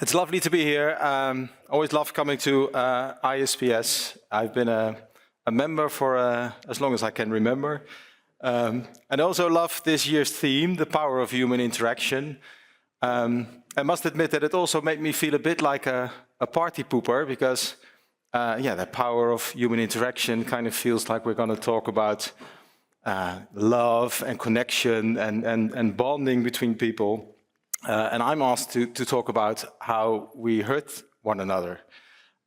It's lovely to be here. Always love coming to ISPS. I've been a member for as long as I can remember. And also love this year's theme, the power of human interaction. I must admit that it also made me feel a bit like a party pooper because yeah, the power of human interaction kind of feels like we're going to talk about love and connection and bonding between people. And I'm asked to talk about how we hurt one another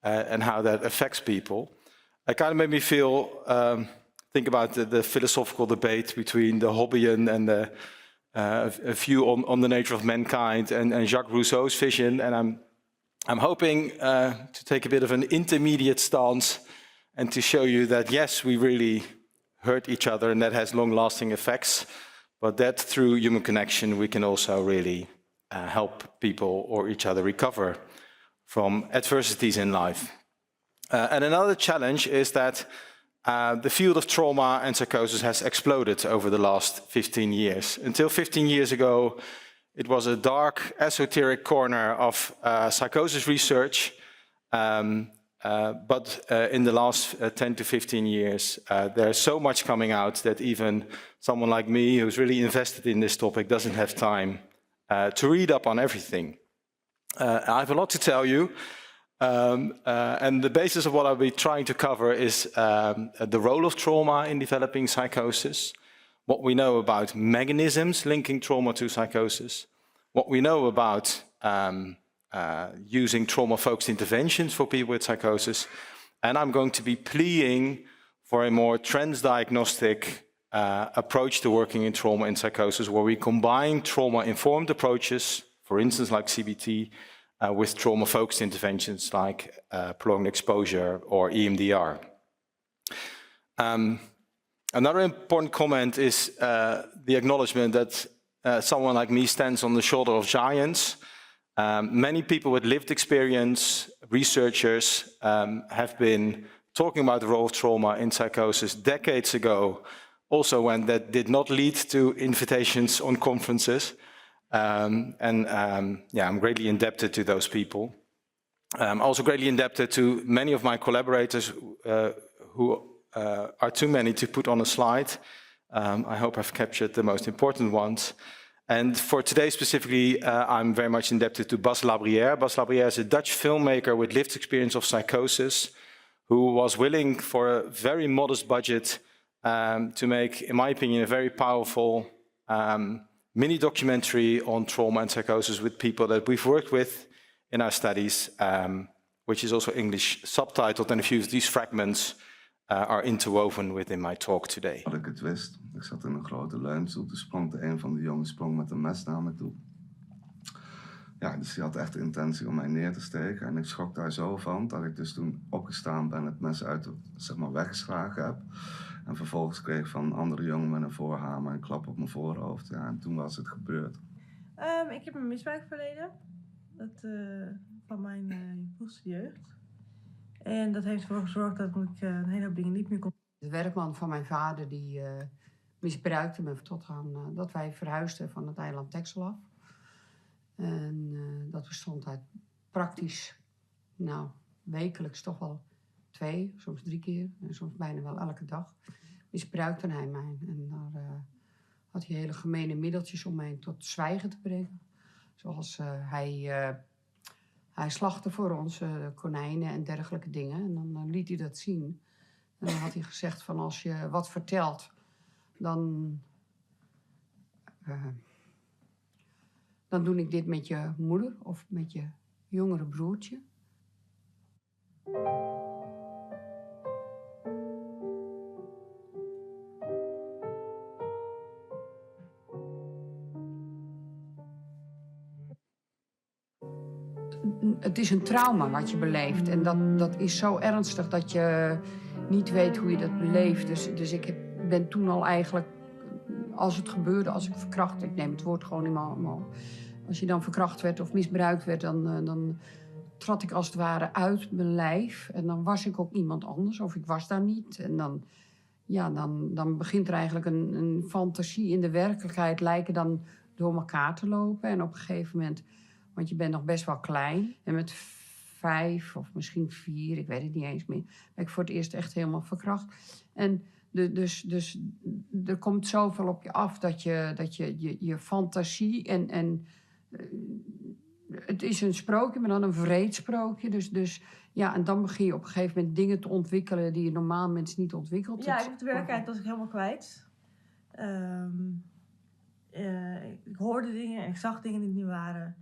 and how that affects people. It kind of made me feel, think about the philosophical debate between the Hobbesian and a view on the nature of mankind and Jacques Rousseau's vision. And I'm hoping to take a bit of an intermediate stance and to show you that yes, we really hurt each other and that has long-lasting effects, but that through human connection we can also really help people or each other recover from adversities in life. And another challenge is that the field of trauma and psychosis has exploded over the last 15 years. Until 15 years ago, it was a dark, esoteric corner of psychosis research. But in the last 10 to 15 years, there's so much coming out that even someone like me, who's really invested in this topic, doesn't have time to read up on everything. I have a lot to tell you, and the basis of what I'll be trying to cover is the role of trauma in developing psychosis, what we know about mechanisms linking trauma to psychosis, what we know about using trauma-focused interventions for people with psychosis, and I'm going to be pleading for a more transdiagnostic approach to working in trauma and psychosis, where we combine trauma-informed approaches, for instance, like CBT, with trauma-focused interventions like prolonged exposure or EMDR. Another important comment is the acknowledgement that someone like me stands on the shoulder of giants. Many people with lived experience, researchers, have been talking about the role of trauma in psychosis decades ago, also when that did not lead to invitations on conferences. Yeah, I'm greatly indebted to those people. I'm also greatly indebted to many of my collaborators who are too many to put on a slide. I hope I've captured the most important ones. And for today specifically, I'm very much indebted to Bas Labrière. Bas Labrière is a Dutch filmmaker with lived experience of psychosis, who was willing for a very modest budget to make, in my opinion, a very powerful mini-documentary on trauma and psychosis with people that we've worked with in our studies, which is also English subtitled, and a few of these fragments are interwoven within my talk today. Dat ik het wist. Ik zat in een grote leunstoel, toen sprong een van de jongens met een mes naar me toe. Ja, dus die had echt de intentie om mij neer te steken. En ik schrok daar zo van dat ik dus toen opgestaan ben, het mes uit, zeg maar, weggeslagen heb. En vervolgens kreeg ik van een andere jongen met een voorhamer een klap op mijn voorhoofd. Ja, en toen was het gebeurd. Ik heb een misbruikverleden. Van mijn vroegste jeugd. En dat heeft ervoor gezorgd dat ik een hele hoop dingen niet meer kon. De werkman van mijn vader die misbruikte me tot aan dat wij verhuisden van het eiland Texel af. En dat bestond uit praktisch, nou, wekelijks toch wel 2, soms 3 keer. En soms bijna wel elke dag misbruikte hij mij. En daar had hij hele gemene middeltjes om mij tot zwijgen te brengen. Zoals hij slachtte voor ons konijnen en dergelijke dingen. En dan liet hij dat zien. En dan had hij gezegd van als je wat vertelt, dan doe ik dit met je moeder of met je jongere broertje. Het is een trauma wat je beleeft. En dat is zo ernstig dat je niet weet hoe je dat beleeft. Dus ik ben toen al eigenlijk, als het gebeurde, als ik verkracht, ik neem het woord gewoon in mijn mond. Als je dan verkracht werd of misbruikt werd, dan trad ik als het ware uit mijn lijf. En dan was ik ook iemand anders, of ik was daar niet. En dan begint er eigenlijk een fantasie in de werkelijkheid lijken dan door elkaar te lopen. En op een gegeven moment Want je bent nog best wel klein. En met 5 of misschien 4, ik weet het niet eens meer, ben ik voor het eerst echt helemaal verkracht. En dus er komt zoveel op je af dat je fantasie en het is een sprookje, maar dan een wreed sprookje. Dus ja, en dan begin je op een gegeven moment dingen te ontwikkelen die je normaal mensen niet ontwikkelt. Ja, de werkelijkheid was ik helemaal kwijt. Ik hoorde dingen en ik zag dingen die niet waren.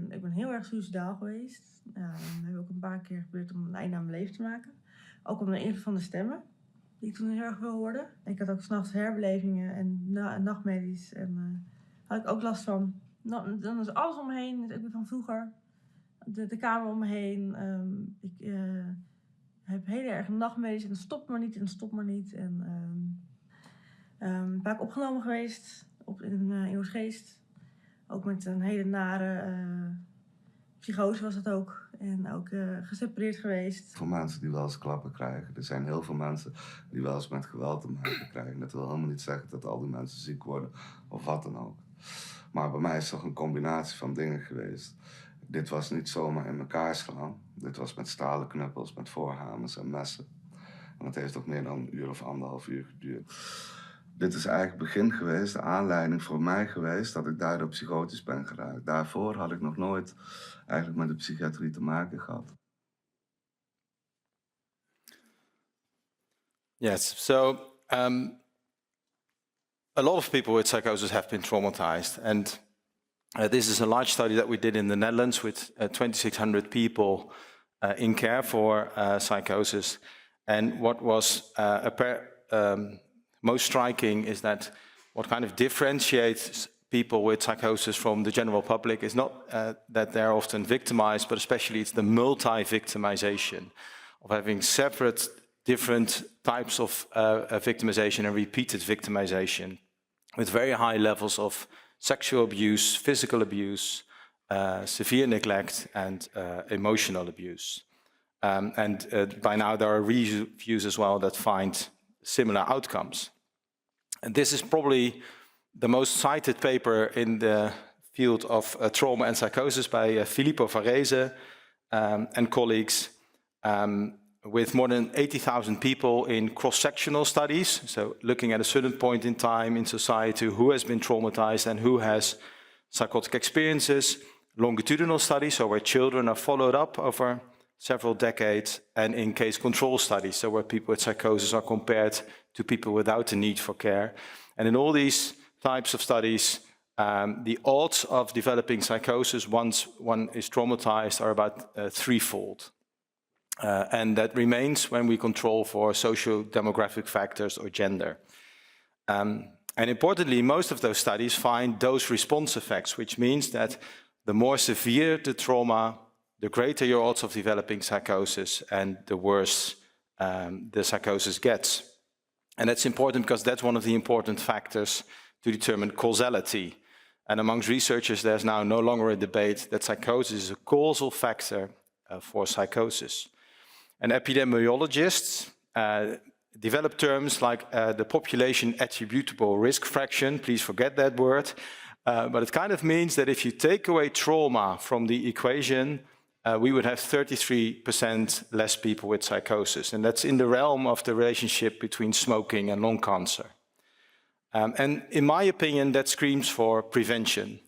Ik ben heel erg suicidaal geweest. Heb ik ook een paar keer geprobeerd om een einde aan mijn leven te maken. Ook onder de invloed van de stemmen, die ik toen heel erg veel hoorde. Ik had ook 's nachts herbelevingen en nachtmerries. En had ik ook last van. Dan is alles om me heen, ik ben van vroeger. De kamer om me heen. Ik heb hele erg nachtmerries en dan stopt maar niet en dan stopt maar niet. En vaak opgenomen geweest in Oostgeest. Ook met een hele nare psychose was het ook. En ook gesepareerd geweest. Voor mensen die wel eens klappen krijgen. Er zijn heel veel mensen die wel eens met geweld te maken krijgen. Dat wil helemaal niet zeggen dat al die mensen ziek worden of wat dan ook. Maar bij mij is het toch een combinatie van dingen geweest. Dit was niet zomaar in elkaar slaan. Dit was met stalen knuppels, met voorhamers en messen. En dat heeft toch meer dan een uur of 1,5 uur geduurd. Dit is eigenlijk het begin geweest, de aanleiding voor mij geweest dat ik daardoor psychotisch ben geraakt. Daarvoor had ik nog nooit eigenlijk met de psychiatrie te maken gehad. Yes, so a lot of people with psychosis have been traumatized, and this is a large study that we did in the Netherlands with 2,600 people in care for psychosis. And what was most striking is that what kind of differentiates people with psychosis from the general public is not that they're often victimized, but especially it's the multi-victimization of having separate, different types of victimization and repeated victimization with very high levels of sexual abuse, physical abuse, severe neglect, and emotional abuse. And by now there are reviews as well that find similar outcomes. And this is probably the most cited paper in the field of trauma and psychosis by Filippo Varese and colleagues, with more than 80,000 people in cross-sectional studies, so looking at a certain point in time in society who has been traumatized and who has psychotic experiences, longitudinal studies, so where children are followed up over several decades, and in case control studies, so where people with psychosis are compared to people without the need for care. And in all these types of studies, the odds of developing psychosis once one is traumatized are about threefold. And that remains when we control for socio-demographic factors or gender. And importantly, most of those studies find dose-response effects, which means that the more severe the trauma, the greater your odds of developing psychosis and the worse the psychosis gets. And that's important because that's one of the important factors to determine causality. And amongst researchers, there's now no longer a debate that psychosis is a causal factor for psychosis. And epidemiologists develop terms like the population attributable risk fraction. Please forget that word. But it kind of means that if you take away trauma from the equation, we would have 33% less people with psychosis. And that's in the realm of the relationship between smoking and lung cancer. And in my opinion, that screams for prevention.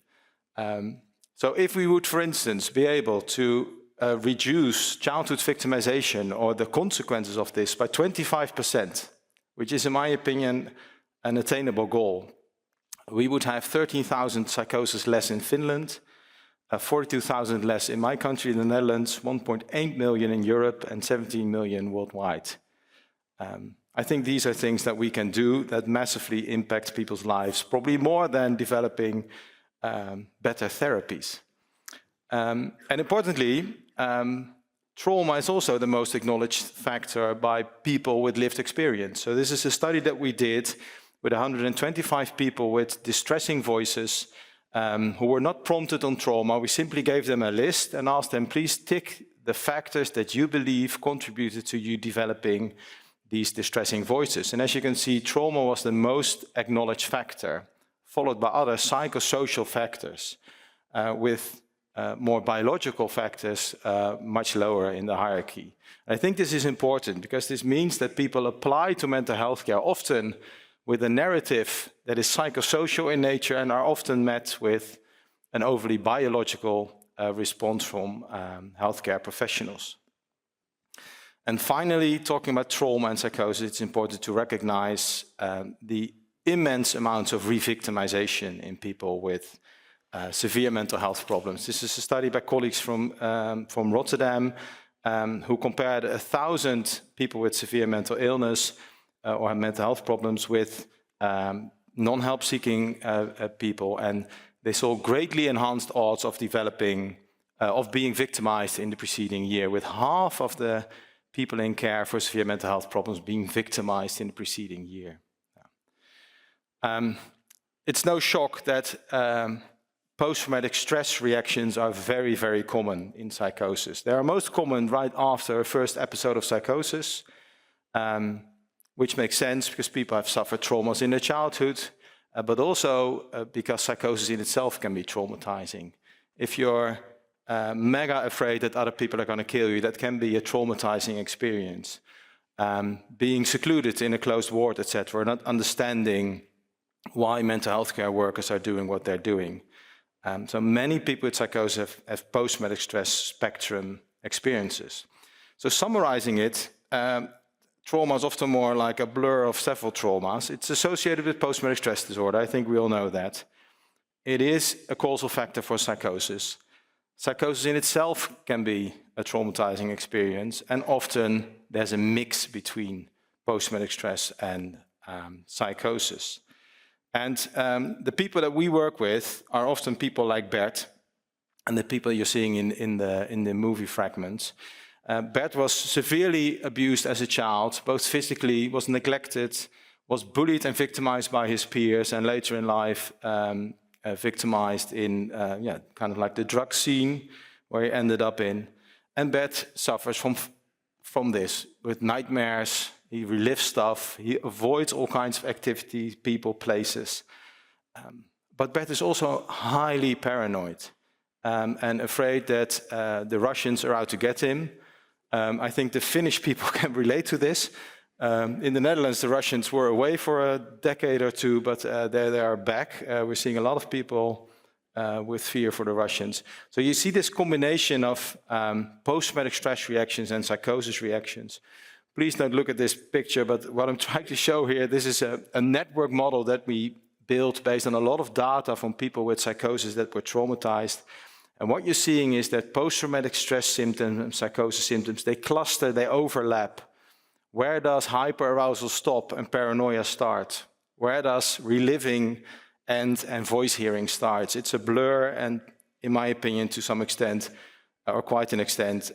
So if we would, for instance, be able to reduce childhood victimization or the consequences of this by 25%, which is, in my opinion, an attainable goal, we would have 13,000 psychosis less in Finland, 42,000 less in my country, the Netherlands, 1.8 million in Europe, and 17 million worldwide. I think these are things that we can do that massively impact people's lives, probably more than developing better therapies. And importantly, trauma is also the most acknowledged factor by people with lived experience. So this is a study that we did with 125 people with distressing voices who were not prompted on trauma. We simply gave them a list and asked them, please tick the factors that you believe contributed to you developing these distressing voices. And as you can see, trauma was the most acknowledged factor, followed by other psychosocial factors with more biological factors much lower in the hierarchy. And I think this is important because this means that people apply to mental health care often with a narrative that is psychosocial in nature and are often met with an overly biological response from healthcare professionals. And finally, talking about trauma and psychosis, it's important to recognize the immense amounts of re-victimization in people with severe mental health problems. This is a study by colleagues from Rotterdam who compared 1,000 people with severe mental illness or mental health problems with non-help seeking people, and they saw greatly enhanced odds of being victimized in the preceding year, with half of the people in care for severe mental health problems being victimized in the preceding year. It's no shock that post-traumatic stress reactions are very, very common in psychosis. They are most common right after a first episode of psychosis, which makes sense because people have suffered traumas in their childhood, but also because psychosis in itself can be traumatizing. If you're mega afraid that other people are going to kill you, that can be a traumatizing experience. Being secluded in a closed ward, etc., not understanding why mental health care workers are doing what they're doing. So many people with psychosis have post-traumatic stress spectrum experiences. So summarizing it, trauma is often more like a blur of several traumas. It's associated with post-traumatic stress disorder. I think we all know that. It is a causal factor for psychosis. Psychosis in itself can be a traumatizing experience, and often there's a mix between post-traumatic stress and psychosis. And the people that we work with are often people like Berg, and the people you're seeing in the movie fragments. Berg was severely abused as a child, both physically, was neglected, was bullied and victimized by his peers, and later in life victimized in kind of like the drug scene where he ended up in. And Berg suffers from this with nightmares. He relives stuff. He avoids all kinds of activities, people, places. But Berg is also highly paranoid and afraid that the Russians are out to get him. I think the Finnish people can relate to this. In the Netherlands, the Russians were away for a decade or two, but they are back. We're seeing a lot of people with fear for the Russians. So you see this combination of post-traumatic stress reactions and psychosis reactions. Please don't look at this picture, but what I'm trying to show here, this is a network model that we built based on a lot of data from people with psychosis that were traumatized. And what you're seeing is that post-traumatic stress symptoms and psychosis symptoms, they cluster, they overlap. Where does hyperarousal stop and paranoia start? Where does reliving and voice hearing start? It's a blur, and in my opinion, to some extent, or quite an extent,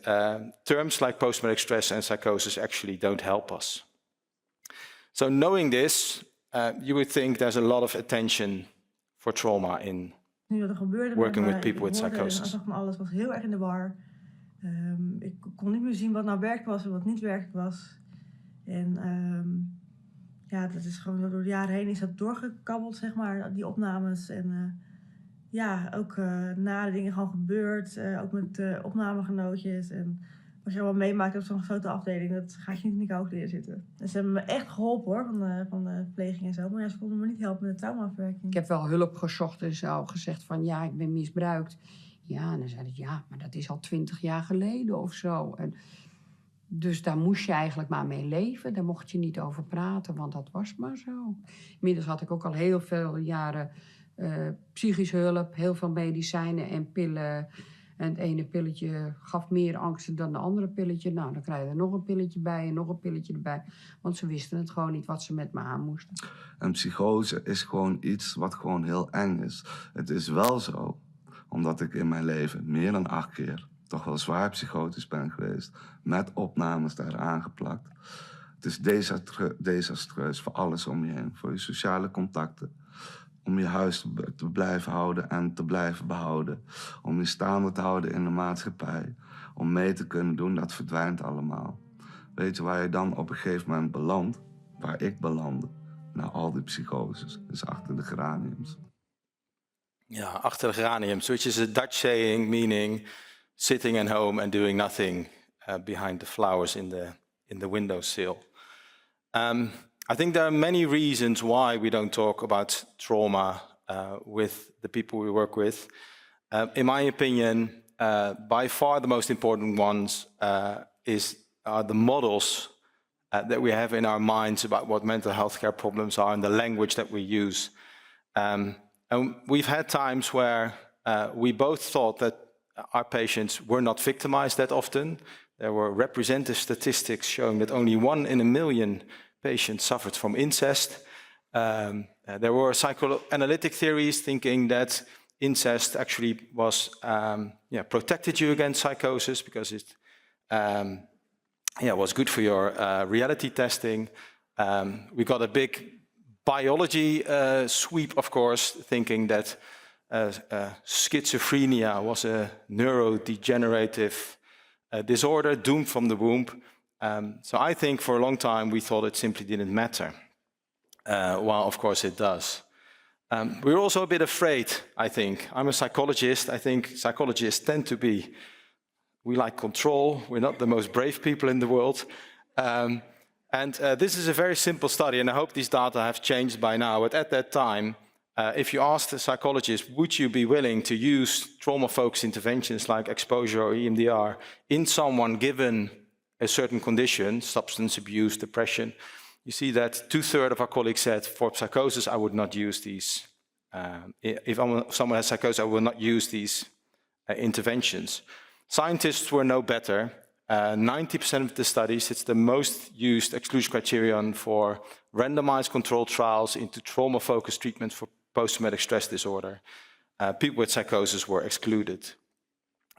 terms like post-traumatic stress and psychosis actually don't help us. So knowing this, you would think there's a lot of attention for trauma in working with people with psychosis. Alles was heel erg in de war. Ik kon niet meer zien wat nou werk was en wat niet werk was. En dat is gewoon door de jaren heen is dat doorgekabbeld, zeg maar, die opnames. En ook nare dingen gewoon gebeurd. Ook met opnamegenootjes. En als je allemaal meemaakt op zo'n fotoafdeling, dat gaat je niet in de kookleer zitten. En ze hebben me echt geholpen hoor, van de verpleging en zo. Maar ze konden me niet helpen met de traumaverwerking. Ik heb wel hulp gezocht en zo gezegd van ja, ik ben misbruikt. Ja, en dan zei ik ja, maar dat is al 20 jaar geleden of zo. En dus daar moest je eigenlijk maar mee leven. Daar mocht je niet over praten, want dat was maar zo. Inmiddels had ik ook al heel veel jaren psychische hulp, heel veel medicijnen en pillen. En het ene pilletje gaf meer angsten dan de andere pilletje. Nou, dan krijg je er nog een pilletje bij en nog een pilletje erbij. Want ze wisten het gewoon niet wat ze met me aan moesten. En psychose is gewoon iets wat gewoon heel eng is. Het is wel zo, omdat ik in mijn leven meer dan 8 keer toch wel zwaar psychotisch ben geweest. Met opnames daar aangeplakt. Het is desastreus voor alles om je heen. Voor je sociale contacten. Om je huis te blijven houden en te blijven behouden. Om je staande te houden in de maatschappij. Om mee te kunnen doen, dat verdwijnt allemaal. Weet je waar je dan op een gegeven moment belandt? Waar ik belandde. Na al die psychoses. Dus achter de geraniums. achter de geraniums, which is a Dutch saying meaning sitting at home and doing nothing behind the flowers in the windowsill. I think there are many reasons why we don't talk about trauma with the people we work with. In my opinion, by far the most important ones are the models that we have in our minds about what mental health care problems are and the language that we use. And we've had times where we both thought that our patients were not victimized that often. There were representative statistics showing that only 1 in a million patients suffered from incest. There were psychoanalytic theories thinking that incest actually was protected you against psychosis because it was good for your reality testing. We got a big biology sweep, of course, thinking that schizophrenia was a neurodegenerative disorder doomed from the womb. So I think for a long time we thought it simply didn't matter, while of course it does. We're also a bit afraid, I think. I'm a psychologist. I think psychologists tend to be, we like control. We're not the most brave people in the world. This is a very simple study, and I hope these data have changed by now. But at that time, if you asked the psychologist, would you be willing to use trauma-focused interventions like exposure or EMDR in someone given a certain condition, substance abuse, depression, you see that 2/3 of our colleagues said, for psychosis, I would not use these. If someone has psychosis, I will not use these interventions. Scientists were no better. 90% of the studies, it's the most used exclusion criterion for randomized controlled trials into trauma-focused treatment for post-traumatic stress disorder. People with psychosis were excluded.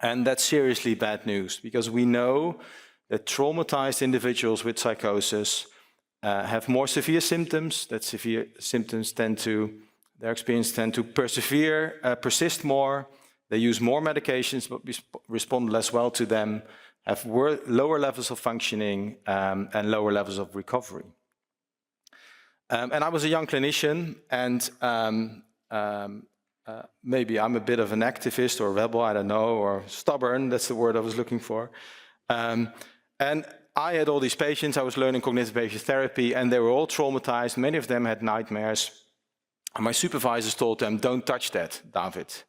And that's seriously bad news, because we know that traumatized individuals with psychosis have more severe symptoms, that severe symptoms their experience tend to persist more, they use more medications but respond less well to them, have lower levels of functioning and lower levels of recovery. And I was a young clinician, and maybe I'm a bit of an activist or a rebel, I don't know, or stubborn, that's the word I was looking for. And I had all these patients, I was learning cognitive behavior therapy, and they were all traumatized. Many of them had nightmares. And my supervisors told them, don't touch that, David.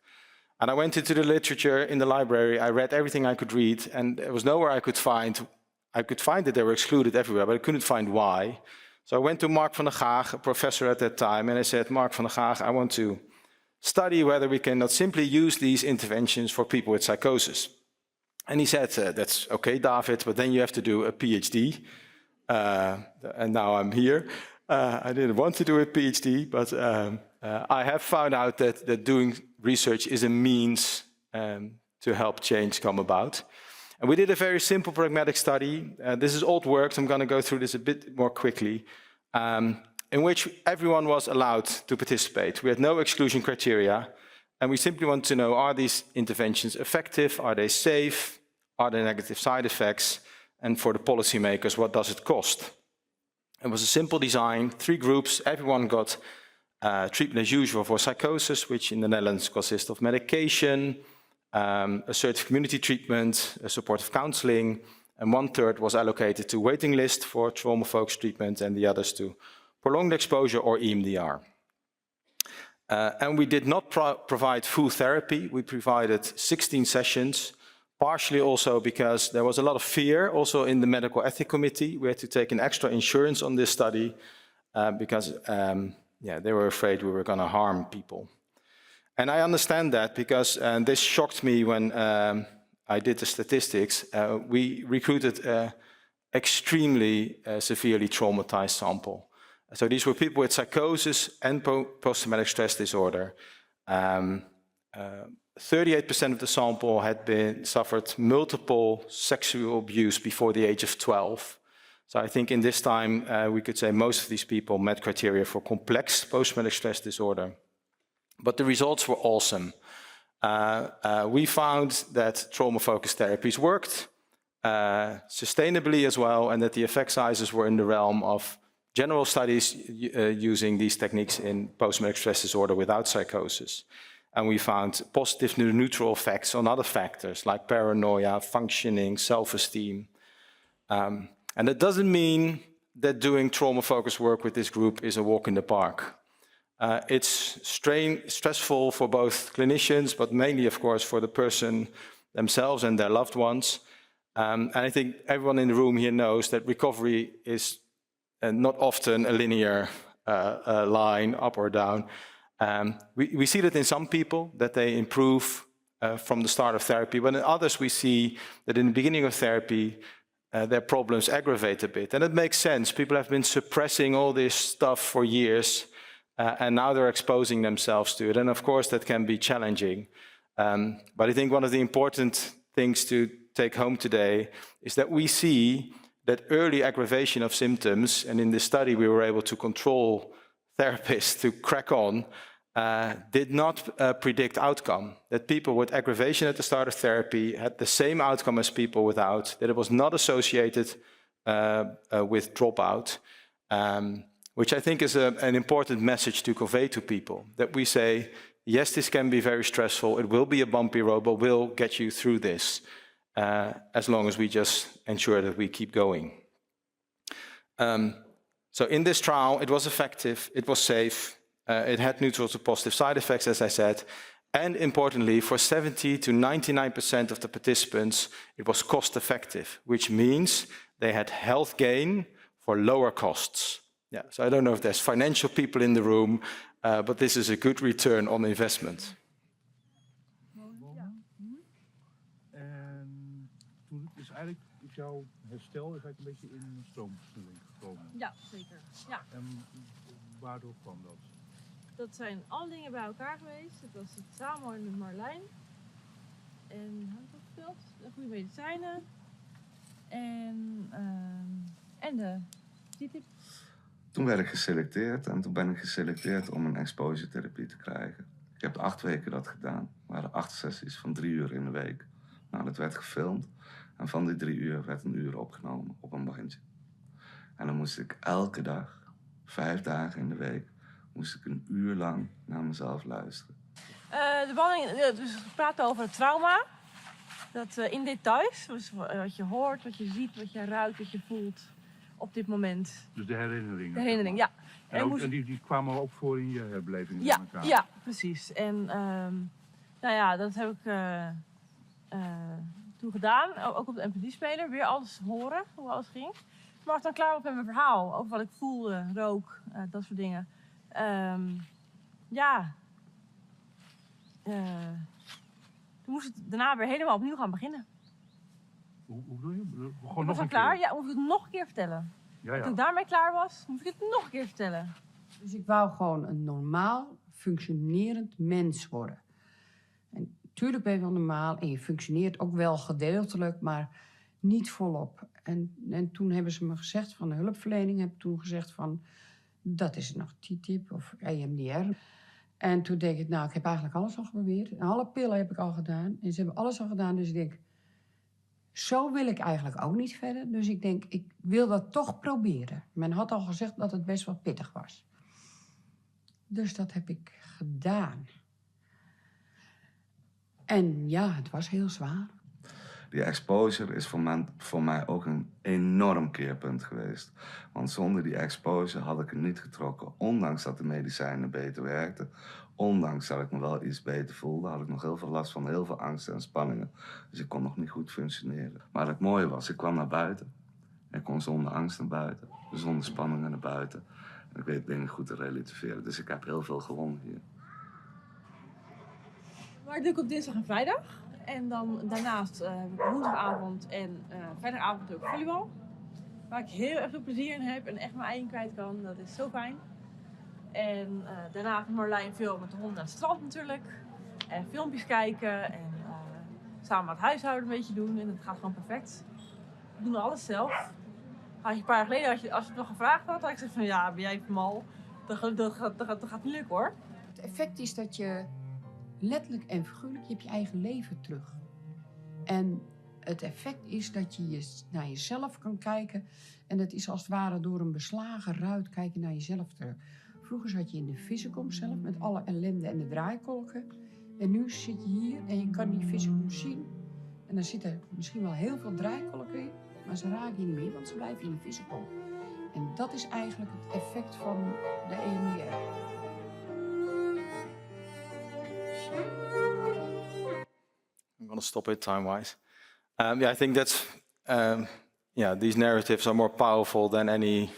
And I went into the literature in the library, I read everything I could read, and there was nowhere I could find that they were excluded everywhere, but I couldn't find why. So I went to Mark van der Gaag, a professor at that time, and I said, Mark van der Gaag, I want to study whether we can not simply use these interventions for people with psychosis. And he said, that's okay, David, but then you have to do a PhD. And now I'm here. I didn't want to do a PhD, but I have found out that doing research is a means to help change come about. And we did a very simple pragmatic study. This is old work, so I'm going to go through this a bit more quickly, in which everyone was allowed to participate. We had no exclusion criteria, and we simply want to know, are these interventions effective? Are they safe? Are there negative side effects? And for the policymakers, what does it cost? It was a simple design, 3 groups, everyone got treatment as usual for psychosis, which in the Netherlands consists of medication, assertive community treatment, supportive counseling, and 1/3 was allocated to waiting list for trauma-focused treatment and the others to prolonged exposure or EMDR. And we did not provide full therapy. We provided 16 sessions, partially also because there was a lot of fear also in the medical ethics committee. We had to take an extra insurance on this study because they were afraid we were going to harm people. And I understand that because this shocked me when I did the statistics. We recruited an extremely severely traumatized sample. So these were people with psychosis and post-traumatic stress disorder. 38% of the sample had suffered multiple sexual abuse before the age of 12. So I think in this time we could say most of these people met criteria for complex post-traumatic stress disorder. But the results were awesome. We found that trauma-focused therapies worked sustainably as well, and that the effect sizes were in the realm of general studies using these techniques in post-traumatic stress disorder without psychosis. And we found positive neutral effects on other factors like paranoia, functioning, self-esteem. And that doesn't mean that doing trauma-focused work with this group is a walk in the park. It's stressful for both clinicians, but mainly, of course, for the person themselves and their loved ones. And I think everyone in the room here knows that recovery is not often a linear line, up or down. We see that in some people, that they improve from the start of therapy, but in others we see that in the beginning of therapy, their problems aggravate a bit. And it makes sense. People have been suppressing all this stuff for years, and now they're exposing themselves to it. And of course, that can be challenging. But I think one of the important things to take home today is that we see that early aggravation of symptoms, and in this study we were able to control therapists to crack on, did not predict outcome. That people with aggravation at the start of therapy had the same outcome as people without, that it was not associated with dropout, which I think is an important message to convey to people. That we say, yes, this can be very stressful, it will be a bumpy road, but we'll get you through this, as long as we just ensure that we keep going. So in this trial, it was effective, it was safe, it had neutral to positive side effects, as I said, and importantly, for 70 to 99% of the participants, it was cost effective, which means they had health gain for lower costs. Yeah, so I don't know if there's financial people in the room, but this is a good return on investment. En toen is eigenlijk jouw herstel is eigenlijk een beetje in een stroomversnelling gekomen. Ja, zeker. Ja. En waardoor kwam dat? Dat zijn alle dingen bij elkaar geweest. Het was het samenwonen met Marlijn. En had ik dat verteld? De goede medicijnen. En de TTIP. Toen werd ik geselecteerd en toen ben ik geselecteerd om een exposure-therapie te krijgen. Ik heb 8 weken dat gedaan. Er waren 8 sessies van 3 uur in de week. Nou, dat werd gefilmd en van die 3 uur werd 1 uur opgenomen op een bandje. En dan moest ik elke dag, 5 dagen in de week, moest ik 1 uur lang naar mezelf luisteren. De behandeling, dus we praten over het trauma. Dat in details, dus wat je hoort, wat je ziet, wat je ruikt, wat je voelt op dit moment. Dus de herinneringen? De herinnering, ja. En die kwamen ook voor in je herbeleving ja, met elkaar? Ja, precies. En nou ja, dat heb ik toen gedaan. Ook op de MPD-speler. Weer alles horen, hoe alles ging. Maar als ik dan klaar was met mijn verhaal, over wat ik voelde, rook, dat soort dingen. Toen moest het daarna weer helemaal opnieuw gaan beginnen. Hoe bedoel je? Gewoon Ik was nog al een klaar, keer? ja, moest ik het nog een keer vertellen. Ja. Toen ik daarmee klaar was, moest ik het nog een keer vertellen. Dus ik wou gewoon een normaal, functionerend mens worden. En natuurlijk ben je wel normaal en je functioneert ook wel gedeeltelijk, maar niet volop. En toen hebben ze me gezegd, van de hulpverlening heb ik toen gezegd van, dat is nog TTIP of EMDR. En toen denk ik, nou, ik heb eigenlijk alles al geprobeerd. En alle pillen heb ik al gedaan. En ze hebben alles al gedaan, dus ik denk, zo wil ik eigenlijk ook niet verder. Dus ik denk, ik wil dat toch proberen. Men had al gezegd dat het best wel pittig was. Dus dat heb ik gedaan. En ja, het was heel zwaar. Die exposure is voor mij ook een enorm keerpunt geweest. Want zonder die exposure had ik het niet getrokken. Ondanks dat de medicijnen beter werkten. Ondanks dat ik me wel iets beter voelde, had ik nog heel veel last van heel veel angst en spanningen. Dus ik kon nog niet goed functioneren. Maar het mooie was, ik kwam naar buiten. Ik kon zonder angst naar buiten. Zonder spanningen naar buiten. En ik weet dingen goed te relativeren. Dus ik heb heel veel gewonnen hier. Maar dat doe ik op dinsdag en vrijdag. En dan daarnaast heb ik woensdagavond en vrijdagavond ook volleybal. Waar ik heel erg veel plezier in heb en echt mijn eigen kwijt kan. Dat is zo fijn. En daarna gaat Marlijn veel met de hond naar het strand natuurlijk. En filmpjes kijken en samen het huishouden een beetje doen. En dat gaat gewoon perfect. We doen alles zelf. Een paar jaar geleden, als je het nog gevraagd had ik gezegd van ja, ben jij mal? Dat gaat niet lukken hoor. Het effect is dat je letterlijk en figuurlijk, je hebt je eigen leven terug. En het effect is dat je naar jezelf kan kijken. En het is als het ware door een beslagen ruit kijken naar jezelf terug. Vroeger zat je in de vissenkom zelf met alle ellende en de draaikolken. En nu zit je hier en je kan die vissenkoe zien. En er zitten misschien wel heel veel draaikolken in, maar ze raken je niet meer, want ze blijven in de vissenkool. En dat is eigenlijk het effect van de EMDR. I'm going to stop it time-wise. Yeah, I think that's, these narratives are more powerful than any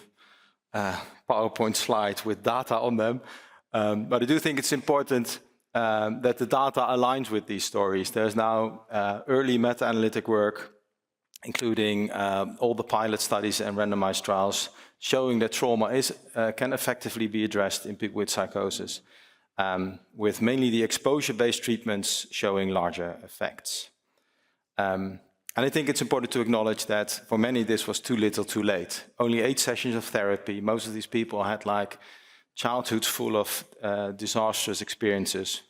PowerPoint slide with data on them. But I do think it's important that the data aligns with these stories. There's now early meta-analytic work, including all the pilot studies and randomized trials, showing that trauma can effectively be addressed in people with psychosis, with mainly the exposure-based treatments showing larger effects. And I think it's important to acknowledge that for many this was too little too late. Only 8 sessions of therapy. Most of these people had like childhoods full of disastrous experiences.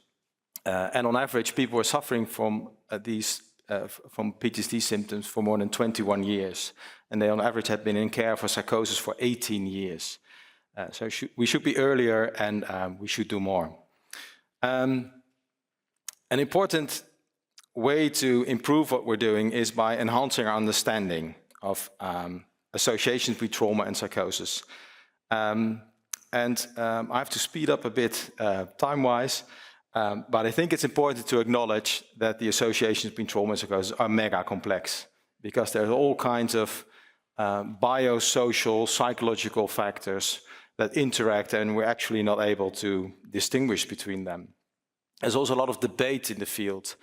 And on average, people were suffering from from PTSD symptoms for more than 21 years. And they on average had been in care for psychosis for 18 years. So we should be earlier and we should do more. An important way to improve what we're doing is by enhancing our understanding of associations with trauma and psychosis. I have to speed up a bit time-wise, but I think it's important to acknowledge that the associations between trauma and psychosis are mega complex, because there's all kinds of biosocial, psychological factors that interact, and we're actually not able to distinguish between them. There's also a lot of debate in the field.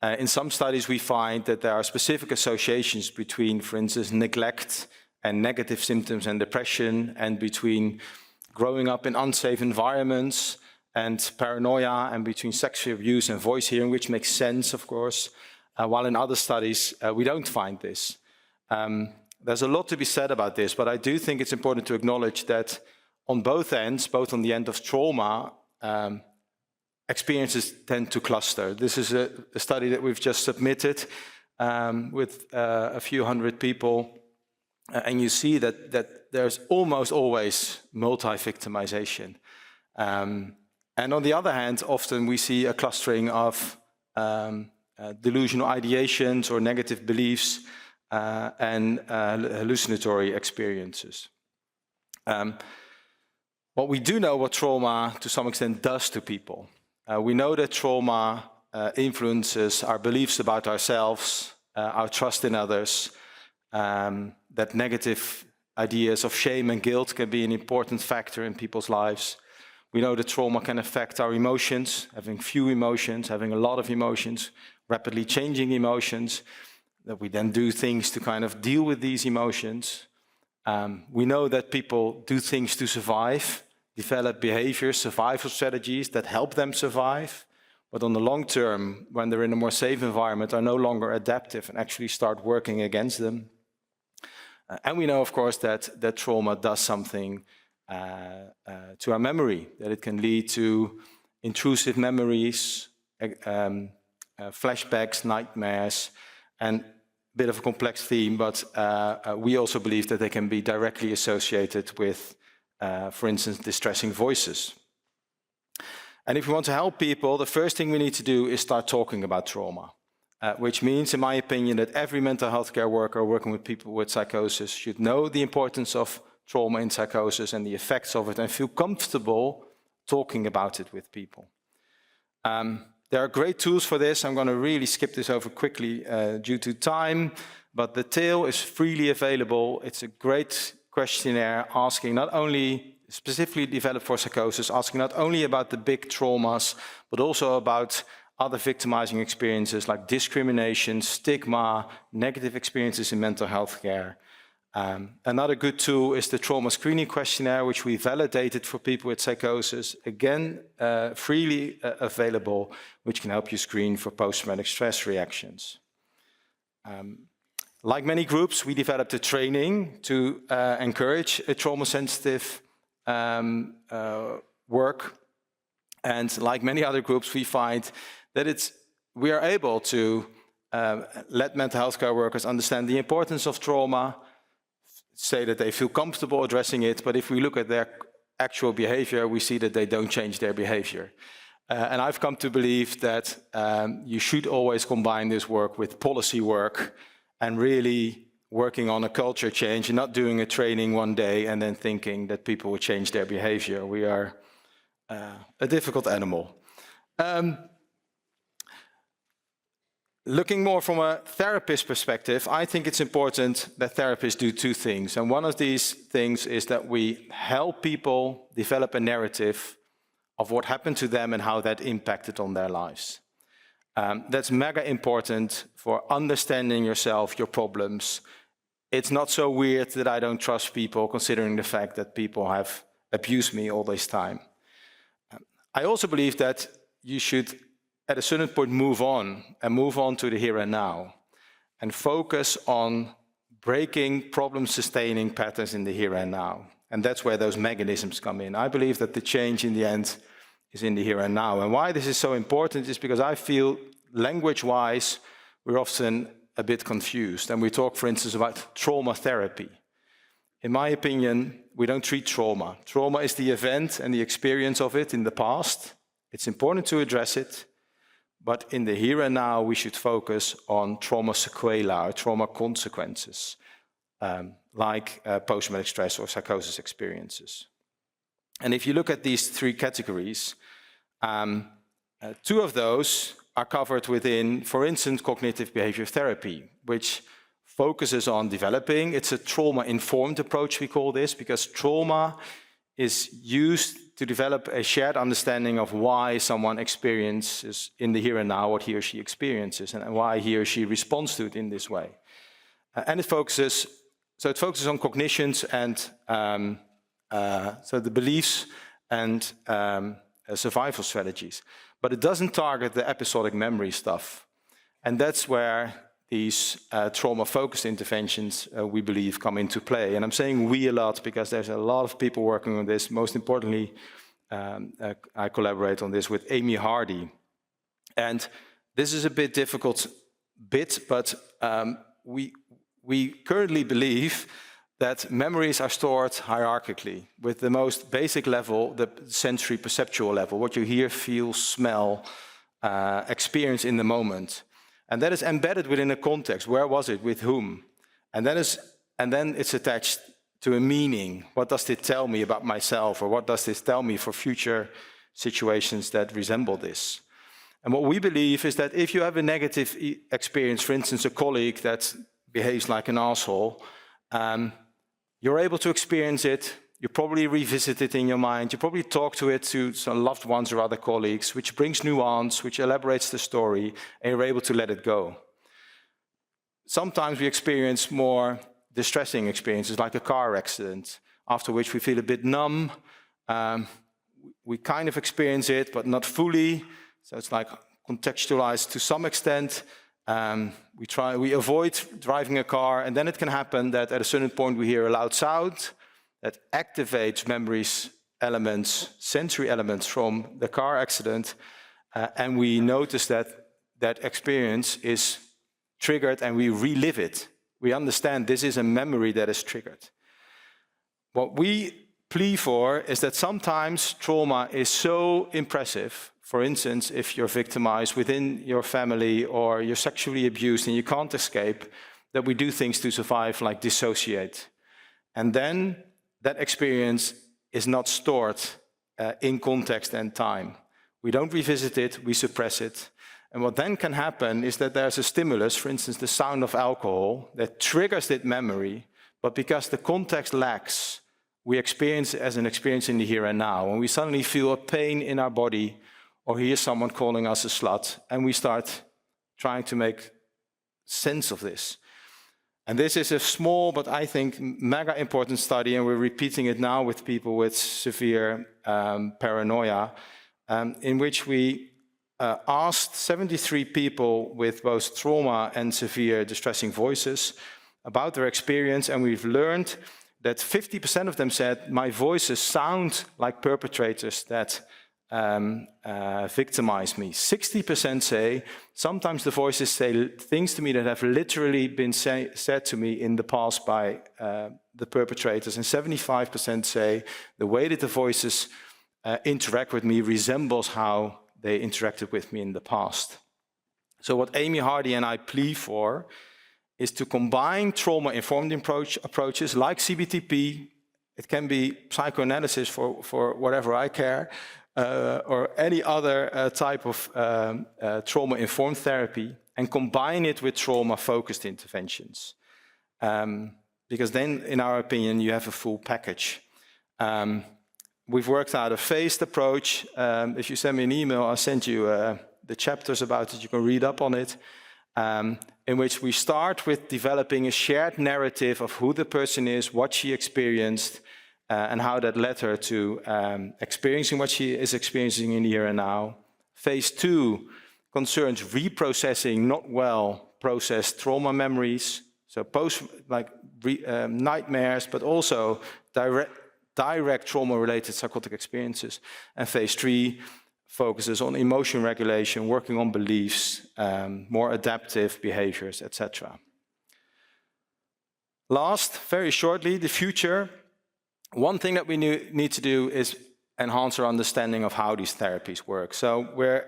In some studies we find that there are specific associations between, for instance, neglect and negative symptoms and depression, and between growing up in unsafe environments and paranoia, and between sexual abuse and voice hearing, which makes sense, of course, while in other studies we don't find this. There's a lot to be said about this, but I do think it's important to acknowledge that on both ends, both on the end of trauma, experiences tend to cluster. This is a study that we've just submitted with a few hundred people, and you see that there's almost always multi-victimization. And on the other hand, often we see a clustering of delusional ideations or negative beliefs and hallucinatory experiences. What we do know what trauma to some extent does to people. We know that trauma influences our beliefs about ourselves, our trust in others, that negative ideas of shame and guilt can be an important factor in people's lives. We know that trauma can affect our emotions, having few emotions, having a lot of emotions, rapidly changing emotions, that we then do things to kind of deal with these emotions. We know that people do things to survive, develop behaviors, survival strategies that help them survive, but on the long term, when they're in a more safe environment, are no longer adaptive and actually start working against them. And we know, of course, that trauma does something to our memory, that it can lead to intrusive memories, flashbacks, nightmares, and a bit of a complex theme, but we also believe that they can be directly associated with, for instance, distressing voices. And if we want to help people, the first thing we need to do is start talking about trauma, which means, in my opinion, that every mental health care worker working with people with psychosis should know the importance of trauma in psychosis and the effects of it, and feel comfortable talking about it with people. There are great tools for this. I'm going to really skip this over quickly due to time, but the TAIL is freely available. It's a great questionnaire asking not only, specifically developed for psychosis, asking not only about the big traumas, but also about other victimizing experiences like discrimination, stigma, negative experiences in mental health care. Another good tool is the trauma screening questionnaire, which we validated for people with psychosis, again, freely available, which can help you screen for post-traumatic stress reactions. Like many groups, we developed a training to encourage a trauma-sensitive work. And like many other groups, we find that we are able to let mental health care workers understand the importance of trauma, say that they feel comfortable addressing it, but if we look at their actual behavior, we see that they don't change their behavior. And I've come to believe that you should always combine this work with policy work and really working on a culture change and not doing a training one day and then thinking that people will change their behavior. We are a difficult animal. Looking more from a therapist perspective, I think it's important that therapists do two things. And one of these things is that we help people develop a narrative of what happened to them and how that impacted on their lives. That's mega important for understanding yourself, your problems. It's not so weird that I don't trust people, considering the fact that people have abused me all this time. I also believe that you should, at a certain point, move on to the here and now, and focus on breaking problem-sustaining patterns in the here and now. And that's where those mechanisms come in. I believe that the change in the end is in the here and now. And why this is so important is because I feel language-wise, we're often a bit confused. And we talk, for instance, about trauma therapy. In my opinion, we don't treat trauma. Trauma is the event and the experience of it in the past. It's important to address it. But in the here and now, we should focus on trauma sequelae, or trauma consequences, like post-traumatic stress or psychosis experiences. And if you look at these three categories, two of those are covered within, for instance, cognitive behavior therapy, which focuses on developing. It's a trauma-informed approach, we call this, because trauma is used to develop a shared understanding of why someone experiences in the here and now what he or she experiences and why he or she responds to it in this way. And it focuses on cognitions and so the beliefs and survival strategies. But it doesn't target the episodic memory stuff. And that's where these trauma-focused interventions, we believe, come into play. And I'm saying we a lot because there's a lot of people working on this. Most importantly, I collaborate on this with Amy Hardy. And this is a bit difficult but we currently believe that memories are stored hierarchically, with the most basic level, the sensory perceptual level, what you hear, feel, smell, experience in the moment. And that is embedded within a context. Where was it? With whom? And then it's attached to a meaning. What does it tell me about myself? Or what does this tell me for future situations that resemble this? And what we believe is that if you have a negative experience, for instance, a colleague that behaves like an asshole, you're able to experience it. You probably revisit it in your mind. You probably talk to it to some loved ones or other colleagues, which brings nuance, which elaborates the story, and you're able to let it go. Sometimes we experience more distressing experiences, like a car accident, after which we feel a bit numb. We kind of experience it, but not fully. So it's like contextualized to some extent. We avoid driving a car, and then it can happen that at a certain point we hear a loud sound that activates memories, elements, sensory elements from the car accident, and we notice that that experience is triggered and we relive it. We understand this is a memory that is triggered. What we plea for is that sometimes trauma is so impressive. For instance, if you're victimized within your family or you're sexually abused and you can't escape, that we do things to survive, like dissociate. And then that experience is not stored in context and time. We don't revisit it, we suppress it. And what then can happen is that there's a stimulus, for instance, the sound of alcohol, that triggers that memory, but because the context lacks, we experience it as an experience in the here and now. When we suddenly feel a pain in our body, or hear someone calling us a slut, and we start trying to make sense of this. And this is a small, but I think mega important study, and we're repeating it now with people with severe paranoia, in which we asked 73 people with both trauma and severe distressing voices about their experience, and we've learned that 50% of them said, my voices sound like perpetrators that victimize me. 60% say, sometimes the voices say things to me that have literally been said to me in the past by the perpetrators, and 75% say the way that the voices interact with me resembles how they interacted with me in the past. So what Amy Hardy and I plea for is to combine trauma-informed approaches like CBTP. It can be psychoanalysis for whatever I care, or any other type of trauma-informed therapy, and combine it with trauma-focused interventions. Because then, in our opinion, you have a full package. We've worked out a phased approach. If you send me an email, I'll send you the chapters about it. You can read up on it. In which we start with developing a shared narrative of who the person is, what she experienced, and how that led her to experiencing what she is experiencing in the here and now. Phase 2 concerns reprocessing not well processed trauma memories, so nightmares, but also direct trauma-related psychotic experiences. And phase 3 focuses on emotion regulation, working on beliefs, more adaptive behaviors, etc. Last, very shortly, the future. One thing that we need to do is enhance our understanding of how these therapies work. So we're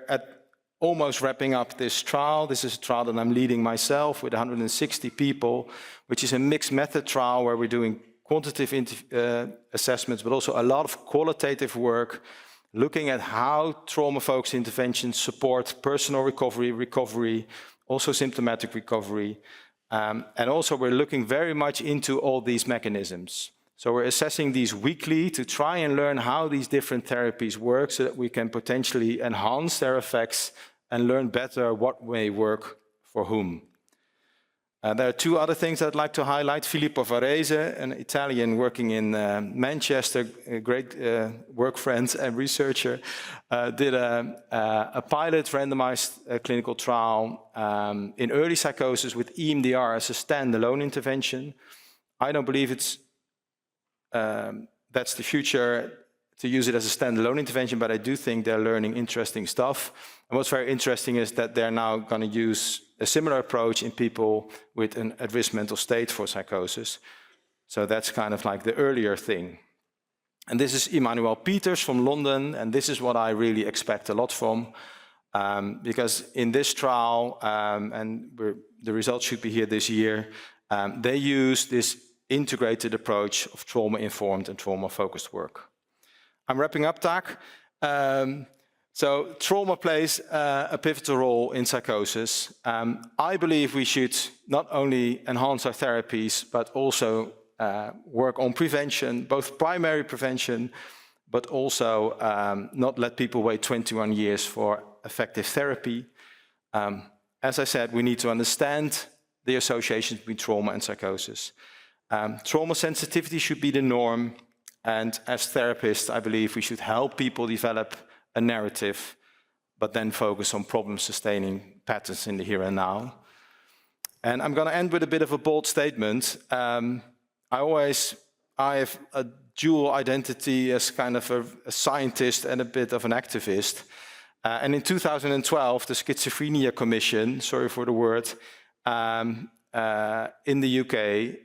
almost wrapping up this trial. This is a trial that I'm leading myself with 160 people, which is a mixed method trial where we're doing quantitative assessments, but also a lot of qualitative work, looking at how trauma-focused interventions support personal recovery, also symptomatic recovery. And also we're looking very much into all these mechanisms. So we're assessing these weekly to try and learn how these different therapies work so that we can potentially enhance their effects and learn better what may work for whom. There are 2 other things I'd like to highlight. Filippo Varese, an Italian working in Manchester, a great work friend and researcher, did a pilot randomized clinical trial in early psychosis with EMDR as a standalone intervention. I don't believe that's the future, to use it as a standalone intervention, but I do think they're learning interesting stuff. And what's very interesting is that they're now going to use a similar approach in people with an at-risk mental state for psychosis. So that's kind of like the earlier thing. And this is Emmanuel Peters from London, and this is what I really expect a lot from. Because in this trial, and the results should be here this year, they use this integrated approach of trauma-informed and trauma-focused work. I'm wrapping up, Tak. So trauma plays a pivotal role in psychosis. I believe we should not only enhance our therapies, but also work on prevention, both primary prevention, but also not let people wait 21 years for effective therapy. As I said, we need to understand the associations between trauma and psychosis. Trauma sensitivity should be the norm. And as therapists, I believe we should help people develop a narrative, but then focus on problem-sustaining patterns in the here and now. And I'm going to end with a bit of a bold statement. I have a dual identity as kind of a scientist and a bit of an activist. And in 2012, the Schizophrenia Commission, sorry for the word, in the UK,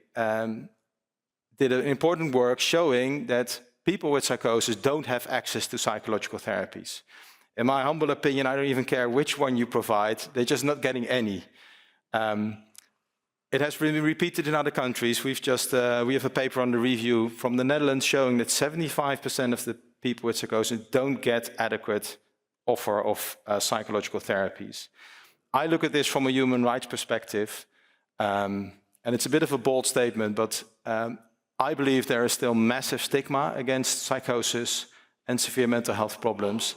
did an important work showing that people with psychosis don't have access to psychological therapies. In my humble opinion, I don't even care which one you provide, they're just not getting any. It has been repeated in other countries. We have a paper on the review from the Netherlands showing that 75% of the people with psychosis don't get adequate offer of psychological therapies. I look at this from a human rights perspective, and it's a bit of a bold statement, but I believe there is still massive stigma against psychosis and severe mental health problems.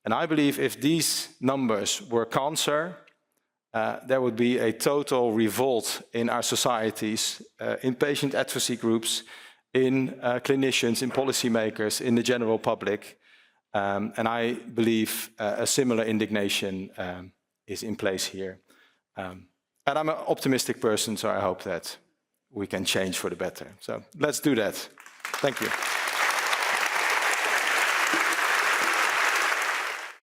And I believe if these numbers were cancer, there would be a total revolt in our societies, in patient advocacy groups, in clinicians, in policymakers, in the general public. And I believe a similar indignation is in place here. And I'm an optimistic person, so I hope that we can change for the better. So let's do that. Thank you.